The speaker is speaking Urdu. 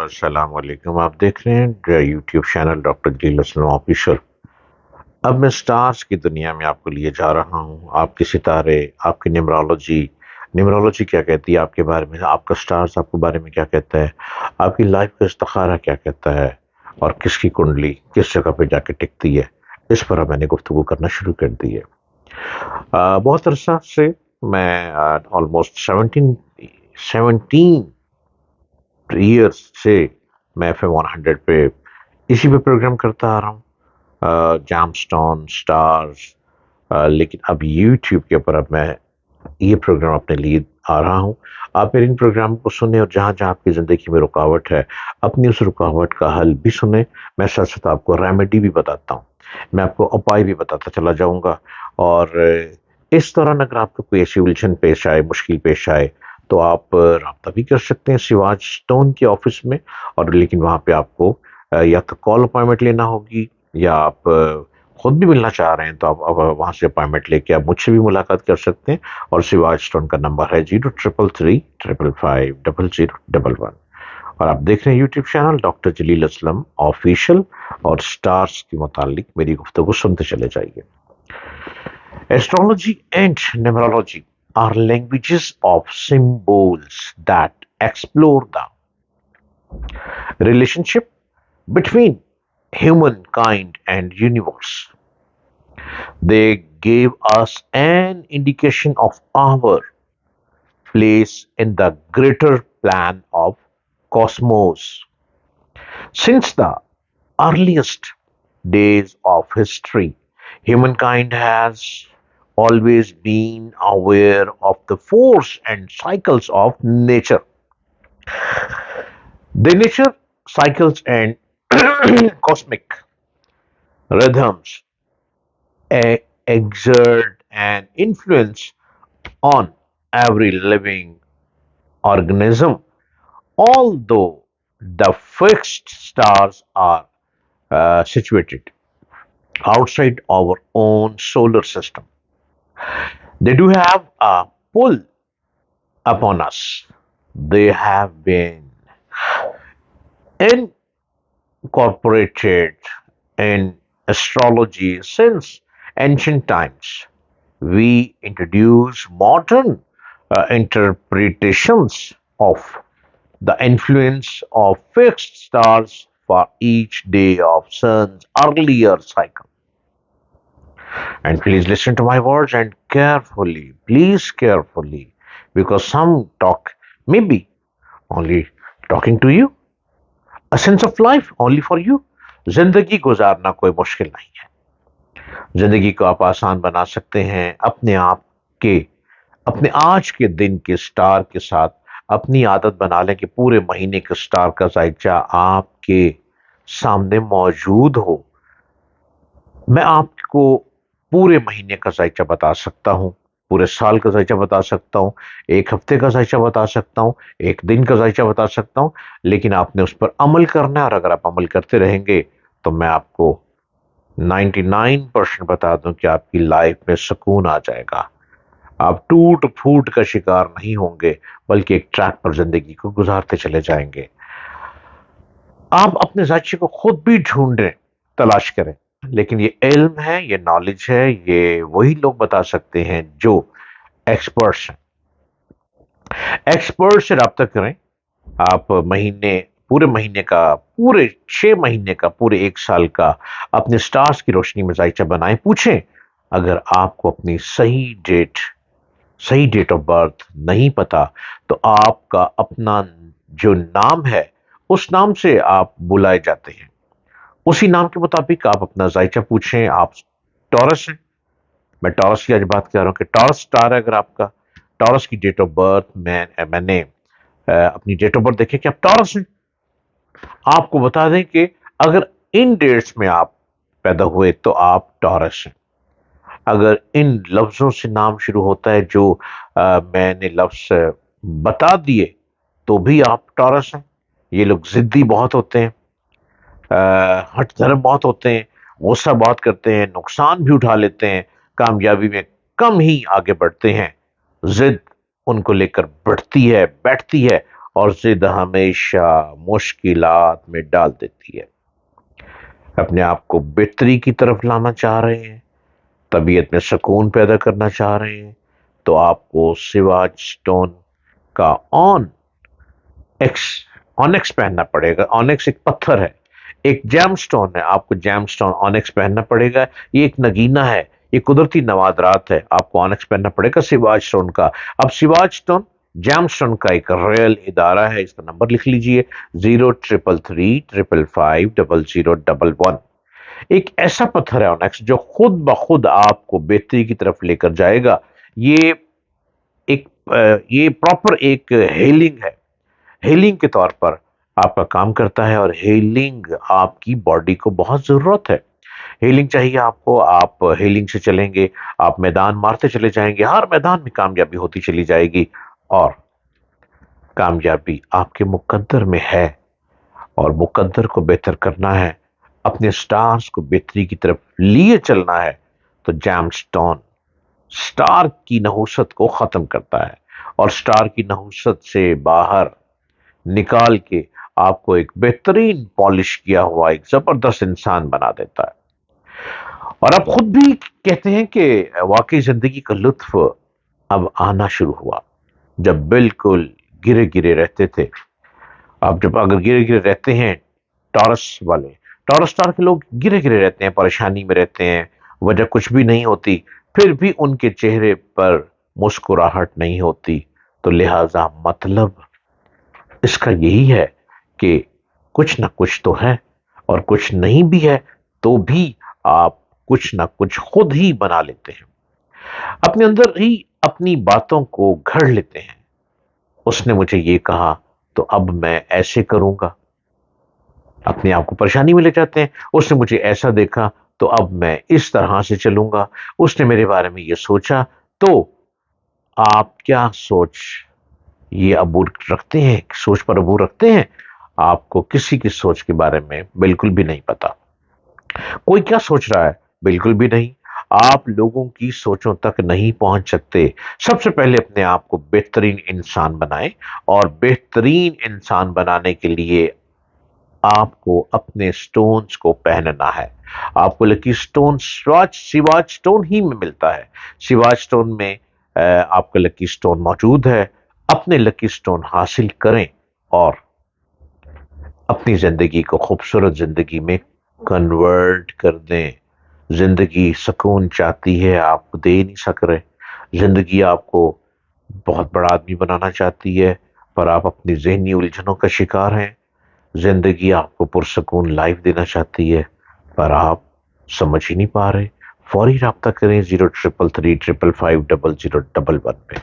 السلام علیکم. آپ دیکھ رہے ہیں یوٹیوب چینل ڈاکٹر جلیل اسلم آفیشل. اب میں سٹارز کی دنیا میں آپ کو لیے جا رہا ہوں. آپ کے ستارے، آپ کی نیمرولوجی کیا کہتی ہے آپ کے بارے میں، آپ کا سٹارز آپ کے بارے میں کیا کہتا ہے، آپ کی لائف کا استخارہ کیا کہتا ہے، اور کس کی کنڈلی کس جگہ پہ جا کے ٹکتی ہے. اس پر اب میں نے گفتگو کرنا شروع کر دی ہے. بہت عرصہ سے میں آلموسٹ 17 ایئرس سے میں ایف ایم 100 پہ اسی پہ پروگرام کرتا آ رہا ہوں، جام سٹون سٹارز. لیکن اب یوٹیوب کے اوپر اب میں یہ پروگرام اپنے لیے آ رہا ہوں. آپ میرے ان پروگرام کو سنیں اور جہاں جہاں آپ کی زندگی میں رکاوٹ ہے اپنی اس رکاوٹ کا حل بھی سنیں. میں ساتھ ساتھ آپ کو ریمیڈی بھی بتاتا ہوں، میں آپ کو اپائے بھی بتاتا چلا جاؤں گا. اور اس دوران اگر آپ کو کوئی ایسی الجھن پیش آئے، مشکل پیش آئے، تو آپ رابطہ بھی کر سکتے ہیں سواج اسٹون کے آفس میں. اور لیکن وہاں پہ آپ کو یا تو کال اپائنمنٹ لینا ہوگی، یا آپ خود بھی ملنا چاہ رہے ہیں تو آپ وہاں سے اپائنمنٹ لے کے آپ مجھ سے بھی ملاقات کر سکتے ہیں. اور سواج اسٹون کا نمبر ہے 0333555011. اور آپ دیکھ رہے ہیں یوٹیوب چینل ڈاکٹر جلیل اسلم آفیشل، اور سٹارز کے متعلق میری گفتگو سنتے چلے جائیے. Astrology and numerology are languages of symbols that explore the relationship between humankind and universe. They gave us an indication of our place in the greater plan of cosmos. Since the earliest days of history, humankind has always been aware of the force and cycles of nature. The nature cycles and cosmic rhythms exert an influence on every living organism, although the fixed stars are situated outside our own solar system. They do have a pull upon us. They have been incorporated in astrology since ancient times. We introduce modern interpretations of the influence of fixed stars for each day of sun's earlier cycle. And please listen to my words and carefully, please carefully, because some talk may be only talking to you, a sense of life only for you. زندگی گزارنا کوئی مشکل نہیں ہے. زندگی کو آپ آسان بنا سکتے ہیں اپنے آپ کے، اپنے آج کے دن کے سٹار کے ساتھ. اپنی عادت بنا لیں کہ پورے مہینے کے سٹار کا ذائچہ آپ کے سامنے موجود ہو. میں آپ کو پورے مہینے کا ذائچہ بتا سکتا ہوں، پورے سال کا ذائچہ بتا سکتا ہوں، ایک ہفتے کا ذائچہ بتا سکتا ہوں، ایک دن کا ذائچہ بتا سکتا ہوں. لیکن آپ نے اس پر عمل کرنا ہے، اور اگر آپ عمل کرتے رہیں گے تو میں آپ کو 99% بتا دوں کہ آپ کی لائف میں سکون آ جائے گا. آپ ٹوٹ پھوٹ کا شکار نہیں ہوں گے، بلکہ ایک ٹریک پر زندگی کو گزارتے چلے جائیں گے. آپ اپنے ذائچے کو خود بھی ڈھونڈیں، تلاش کریں. لیکن یہ علم ہے، یہ نالج ہے، یہ وہی لوگ بتا سکتے ہیں جو ایکسپرٹس ہیں. ایکسپرٹ سے رابطہ کریں. آپ پورے مہینے کا، پورے 6 مہینے کا، پورے 1 سال کا اپنے سٹارز کی روشنی میں ذائچہ بنائیں. پوچھیں اگر آپ کو اپنی صحیح ڈیٹ آف برتھ نہیں پتا تو آپ کا اپنا جو نام ہے اس نام سے آپ بلائے جاتے ہیں. اسی نام کے مطابق آپ اپنا ذائچہ پوچھیں. آپ ٹورس ہیں، میں ٹورس کی آج بات کر رہا ہوں کہ ٹورس سٹار ہے. اگر آپ کا ٹورس کی ڈیٹ آف برتھ، میں نے اپنی ڈیٹ آف برتھ دیکھے کہ آپ ٹورس ہیں. آپ کو بتا دیں کہ اگر ان ڈیٹس میں آپ پیدا ہوئے تو آپ ٹورس ہیں. اگر ان لفظوں سے نام شروع ہوتا ہے جو میں نے لفظ بتا دیے تو بھی آپ ٹورس ہیں. یہ لوگ ضدی بہت ہوتے ہیں، ہٹ دھرم بہت ہوتے ہیں، غصہ بہت کرتے ہیں، نقصان بھی اٹھا لیتے ہیں، کامیابی میں کم ہی آگے بڑھتے ہیں. ضد ان کو لے کر بڑھتی ہے، بیٹھتی ہے، اور ضد ہمیشہ مشکلات میں ڈال دیتی ہے۔ اپنے آپ کو بہتری کی طرف لانا چاہ رہے ہیں، طبیعت میں سکون پیدا کرنا چاہ رہے ہیں، تو آپ کو سواج سٹون کا آنکس پہننا پڑے گا۔ آنکس ایک پتھر ہے، ایک جیم سٹون ہے، آپ کو جیم سٹون آنکس پہننا پڑے گا۔ یہ ایک نگینہ ہے، یہ قدرتی نوادرات ہے، آپ کو آنکس پہننا پڑے گا سواج سٹون کا۔ اب سواج سٹون جیم سٹون کا ایک ریل ادارہ ہے، اس کا نمبر لکھ لیجئے 0333550011۔ ایک ایسا پتھر ہے آنکس جو خود بخود آپ کو بہتری کی طرف لے کر جائے گا۔ یہ ایک یہ پراپر ایک ہیلنگ ہے، ہیلنگ کے طور پر آپ کا کام کرتا ہے، اور ہیلنگ آپ کی باڈی کو بہت ضرورت ہے۔ ہیلنگ چاہیے آپ کو، آپ ہیلنگ سے چلیں گے، آپ میدان مارتے چلے جائیں گے، ہر میدان میں کامیابی ہوتی چلی جائے گی، اور کامیابی آپ کے مقدر میں ہے، اور مقدر کو بہتر کرنا ہے، اپنے سٹارز کو بہتری کی طرف لیے چلنا ہے، تو جیم سٹون سٹار کی نحوست کو ختم کرتا ہے، اور سٹار کی نحوست سے باہر نکال کے آپ کو ایک بہترین پالش کیا ہوا ایک زبردست انسان بنا دیتا ہے۔ اور آپ خود بھی کہتے ہیں کہ واقعی زندگی کا لطف اب آنا شروع ہوا۔ جب بالکل گرے گرے رہتے تھے، آپ جب اگر گرے گرے رہتے ہیں، ٹورس اسٹار کے لوگ گرے گرے رہتے ہیں، پریشانی میں رہتے ہیں، وجہ کچھ بھی نہیں ہوتی، پھر بھی ان کے چہرے پر مسکراہٹ نہیں ہوتی، تو لہذا مطلب اس کا یہی ہے کہ کچھ نہ کچھ تو ہے، اور کچھ نہیں بھی ہے تو بھی آپ کچھ نہ کچھ خود ہی بنا لیتے ہیں، اپنے اندر ہی اپنی باتوں کو گھڑ لیتے ہیں۔ اس نے مجھے یہ کہا تو اب میں ایسے کروں گا، اپنے آپ کو پریشانی میں لے جاتے ہیں۔ اس نے مجھے ایسا دیکھا تو اب میں اس طرح سے چلوں گا، اس نے میرے بارے میں یہ سوچا تو آپ کیا سوچ یہ عبور رکھتے ہیں، سوچ پر عبور رکھتے ہیں؟ آپ کو کسی کی سوچ کے بارے میں بالکل بھی نہیں پتا، کوئی کیا سوچ رہا ہے بالکل بھی نہیں، آپ لوگوں کی سوچوں تک نہیں پہنچ سکتے۔ سب سے پہلے اپنے آپ کو بہترین انسان بنائیں، اور بہترین انسان بنانے کے لیے آپ کو اپنے سٹونز کو پہننا ہے۔ آپ کو لکی سٹون سواج سٹون ہی میں ملتا ہے، سواج سٹون میں آپ کا لکی سٹون موجود ہے۔ اپنے لکی سٹون حاصل کریں اور اپنی زندگی کو خوبصورت زندگی میں کنورٹ کر دیں۔ زندگی سکون چاہتی ہے، آپ کو دے نہیں سک رہے۔ زندگی آپ کو بہت بڑا آدمی بنانا چاہتی ہے، پر آپ اپنی ذہنی الجھنوں کا شکار ہیں۔ زندگی آپ کو پرسکون لائف دینا چاہتی ہے، پر آپ سمجھ ہی نہیں پا رہے۔ فوری رابطہ کریں 0333550011 پہ۔